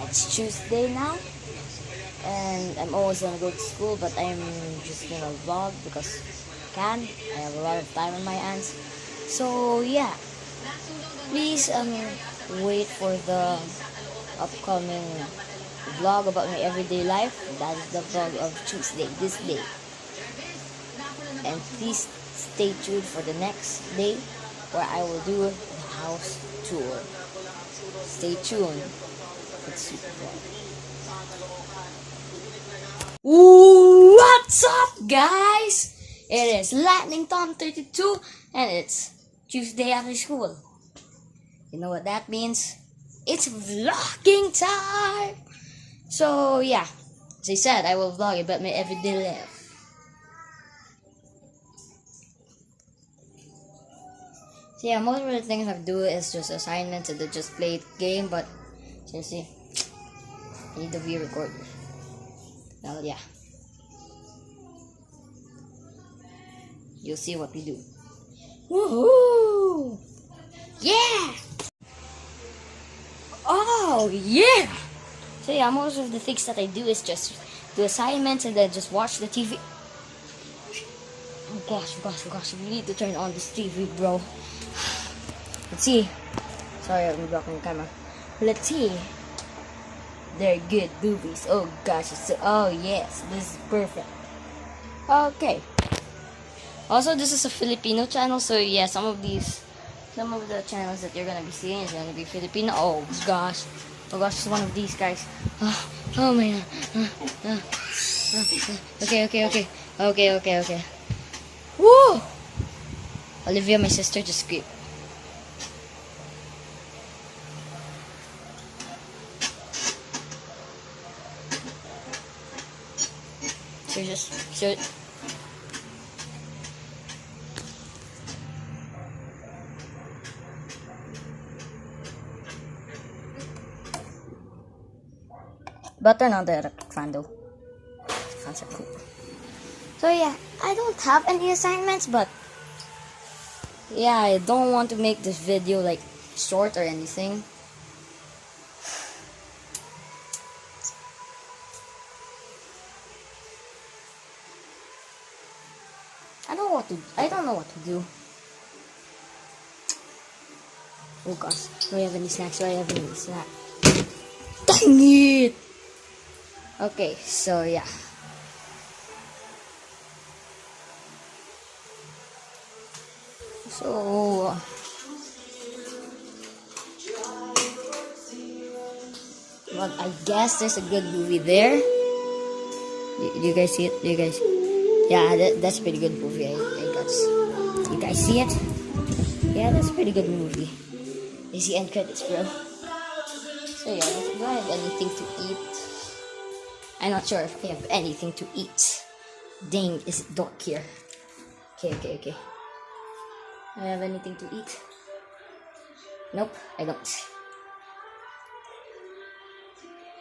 it's Tuesday now, and I'm always gonna go to school, but I'm just gonna vlog because I have a lot of time on my hands. So yeah, please wait for the upcoming vlog about my everyday life. That is the vlog of Tuesday, this day. And please stay tuned for the next day where I will do the house tour. Stay tuned. It's Supervlog. What's up, guys? It is Lightning Tom 32 and it's Tuesday after school. You know what that means? It's vlogging time! So yeah, as I said, I will vlog about my everyday life. So yeah, most of the things I do is just assignments and then just play the game, but seriously, I need the view record. Well, yeah. You'll see what we do. Woohoo! Yeah! Oh, yeah! So yeah, most of the things that I do is just do assignments and then just watch the TV. Oh gosh, we need to turn on this TV, bro. Let's see. Sorry, I'm blocking the camera. Let's see. They're good movies. Oh gosh, oh yes, this is perfect. Okay. Also, this is a Filipino channel, so yeah, some of the channels that you're gonna be seeing is gonna be Filipino. Oh gosh, it's one of these guys. Oh my god. Okay. Woo! Olivia, my sister, just screamed. So but turn on the electric fan though. Fans are cool. So yeah, I don't have any assignments, but yeah, I don't want to make this video like short or anything. I don't know what to do. Oh gosh, do I have any snacks? Dang it! Okay, so yeah. So well, I guess there's a good movie there. Do you guys see it? Do you guys? Yeah, that's a pretty good movie. I guess. You guys see it? Yeah, that's a pretty good movie. You see end credits, bro. So yeah, do I have anything to eat? I'm not sure if I have anything to eat. Dang, it's dark here. Okay. Do I have anything to eat? Nope, I don't.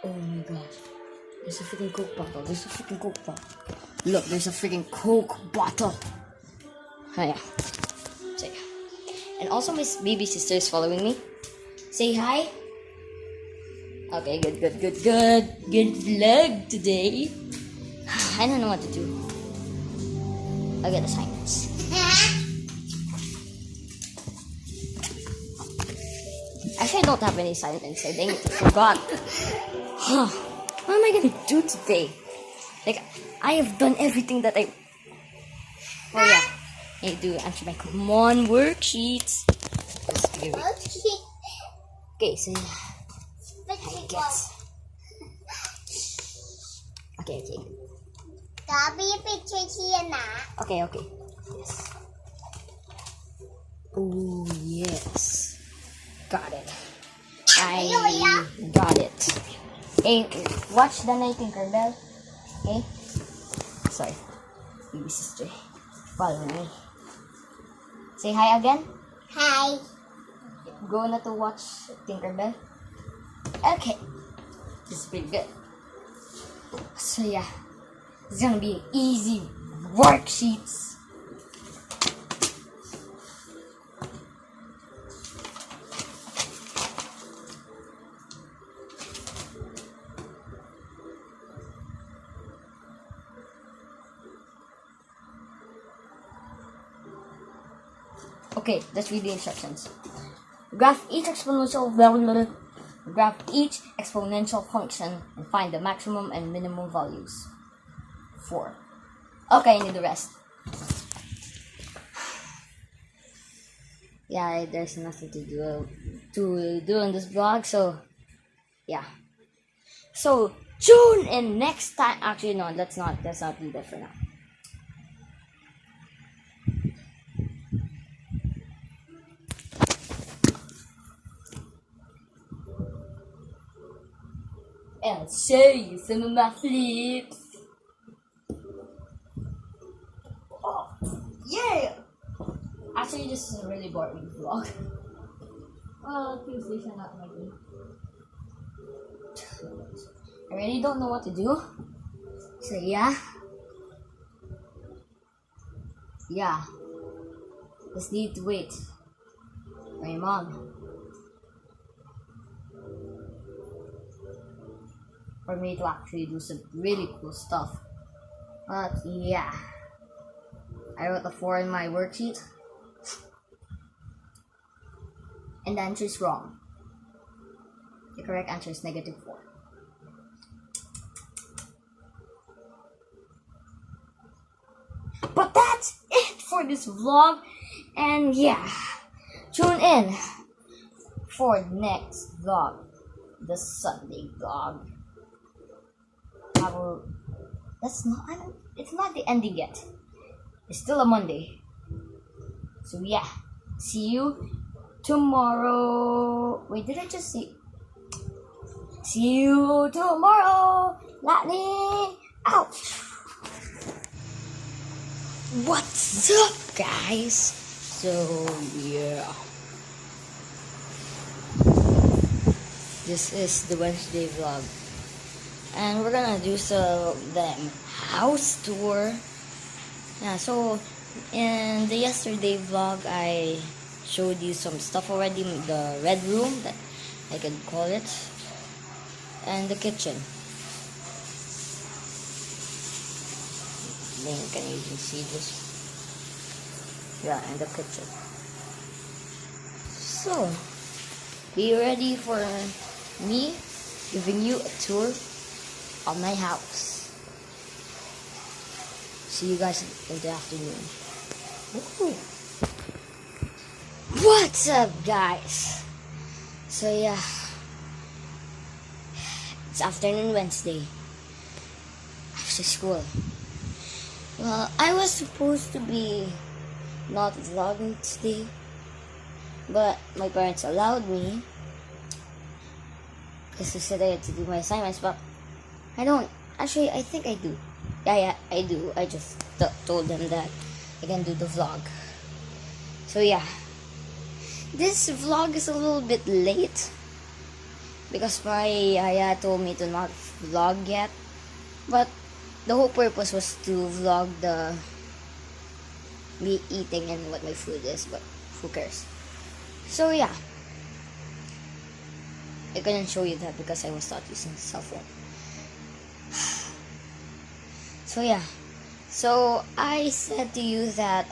Oh my gosh. There's a freaking Coke bottle. Look, there's a freaking Coke bottle. Oh yeah. So yeah. And also my baby sister is following me. Say hi. Okay, good. Good vlog today. I don't know what to do. I'll get assignments. Actually, I don't have any assignments. I think I forgot. What am I gonna do today? Like, I have done everything that I... Oh yeah. I need to answer my common worksheets. Okay, so I guess. Okay. Okay. Yes. Oh yes. Got it. I got it. Hey, watch the Nightingale Bell. Okay? Sorry. Baby sister. Follow me. Say hi again. Hi. Go na to watch Tinkerbell. Okay. This is pretty good. So yeah. It's gonna be easy worksheets. Okay, let's read the instructions. Graph each exponential function and find the maximum and minimum values. 4. Okay, I need the rest. Yeah, there's nothing to do in this vlog, so yeah. So tune in next time. Actually, no, let's not do that for now. I'll show you some of my flips. Oh, yeah! Actually, this is a really boring vlog. Well, Tuesdays are not my day. I really don't know what to do. So yeah. Just need to wait for my mom. For me to actually do some really cool stuff. But yeah. I wrote a 4 in my worksheet. And the answer is wrong. The correct answer is -4. But that's it for this vlog. And yeah, tune in for next vlog, the Sunday vlog. It's not the ending yet. It's still a Monday. So yeah, see you tomorrow. Wait, did I just see? See you tomorrow. Lightning out. What's up, guys? So yeah, this is the Wednesday vlog, and we're gonna do the house tour. Yeah, so in the yesterday vlog, I showed you some stuff already. The red room, that I could call it, and the kitchen. Can you even see this? Yeah, and the kitchen. So, be ready for me giving you a tour of my house. See you guys in the afternoon. Woo. What's up, guys? So yeah, it's afternoon Wednesday after school. Well, I was supposed to be not vlogging today, but my parents allowed me because they said I had to do my assignments, but I don't. Actually, I think I do. Yeah, I do. I just told them that I can do the vlog. So yeah, this vlog is a little bit late because my yaya told me to not vlog yet, but the whole purpose was to vlog me eating and what my food is, but who cares? So yeah, I couldn't show you that because I was not using the cell phone. So yeah, so I said to you that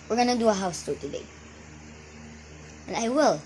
we're gonna do a house tour today, and I will.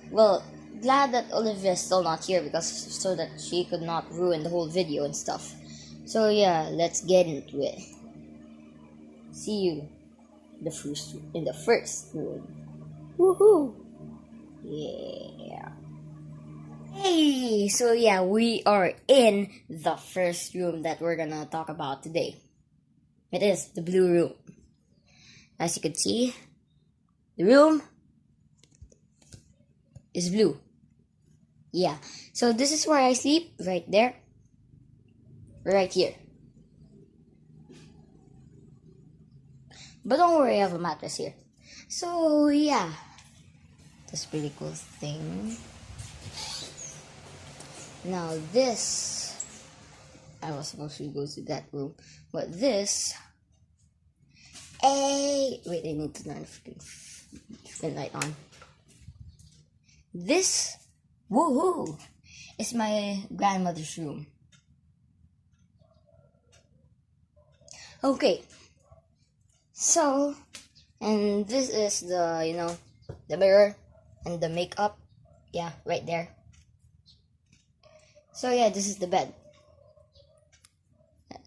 Well, glad that Olivia is still not here because so that she could not ruin the whole video and stuff. So yeah, let's get into it. See you in the first room. Woohoo! Yeah. Hey, so yeah, we are in the first room that we're gonna talk about today. It is the blue room. As you can see, the room is blue. Yeah, so this is where I sleep, right there, right here. But don't worry, I have a mattress here. So yeah, that's a pretty cool thing. Now this, I was supposed to go to that room, but this, wait, I need to turn the light on. This, woohoo, is my grandmother's room. Okay, So, and this is the, the mirror and the makeup. Yeah, right there. So yeah, this is the bed.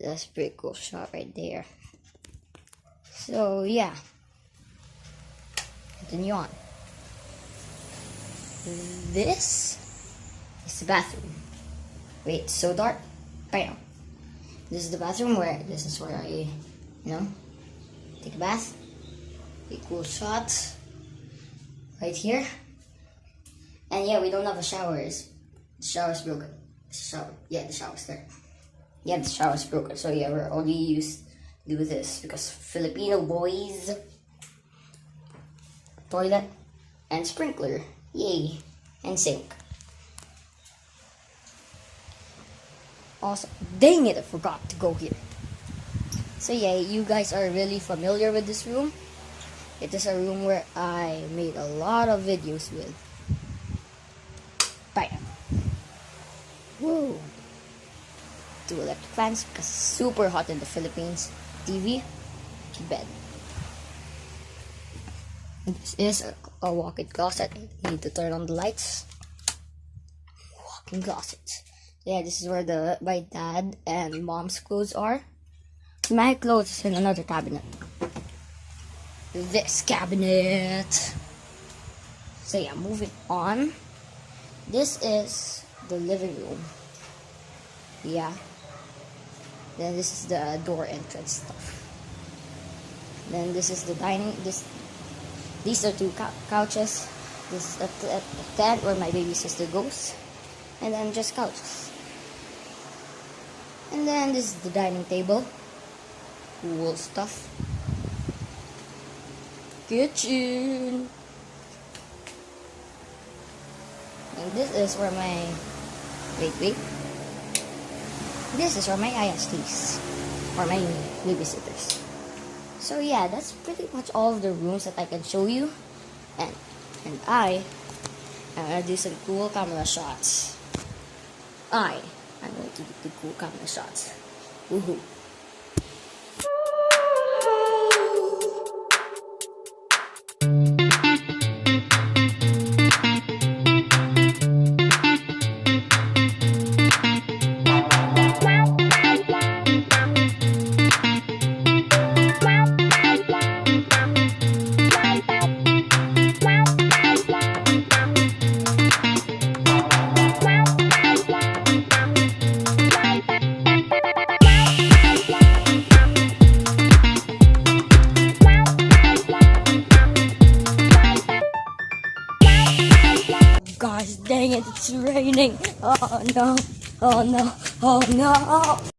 That's a pretty cool shot right there. So yeah, continue on. This is the bathroom. Wait, it's so dark. Bam. This is the bathroom this is where I, take a bath. A cool shot right here. And yeah, we don't have a shower. The shower's broken. Yeah, the shower's there. Yeah, the shower's broken. So yeah, we're only used to do this because Filipino boys. Toilet and sprinkler. Yay. And sink. Awesome. Dang it, I forgot to go here. So yeah, you guys are really familiar with this room. It is a room where I made a lot of videos with. Bam. Woo. 2 electric fans because it's super hot in the Philippines. TV, bed. This is a walk-in closet. You need to turn on the lights. Walk-in closet. Yeah, this is where my dad and mom's clothes are. My clothes is in another cabinet. This cabinet. So yeah, moving on. This is the living room. Yeah. Then this is the door entrance stuff. Then this is the dining. These are 2 couches. This is the tent where my baby sister goes. And then just couches. And then this is the dining table. Cool stuff. Kitchen. And this is where my wait. This is where my ISTs or my babysitters. So yeah, that's pretty much all of the rooms that I can show you. And I'm gonna do some cool camera shots. I'm going to do the cool camera shots. Woohoo. Gosh dang it, it's raining. Oh no, oh no, oh no.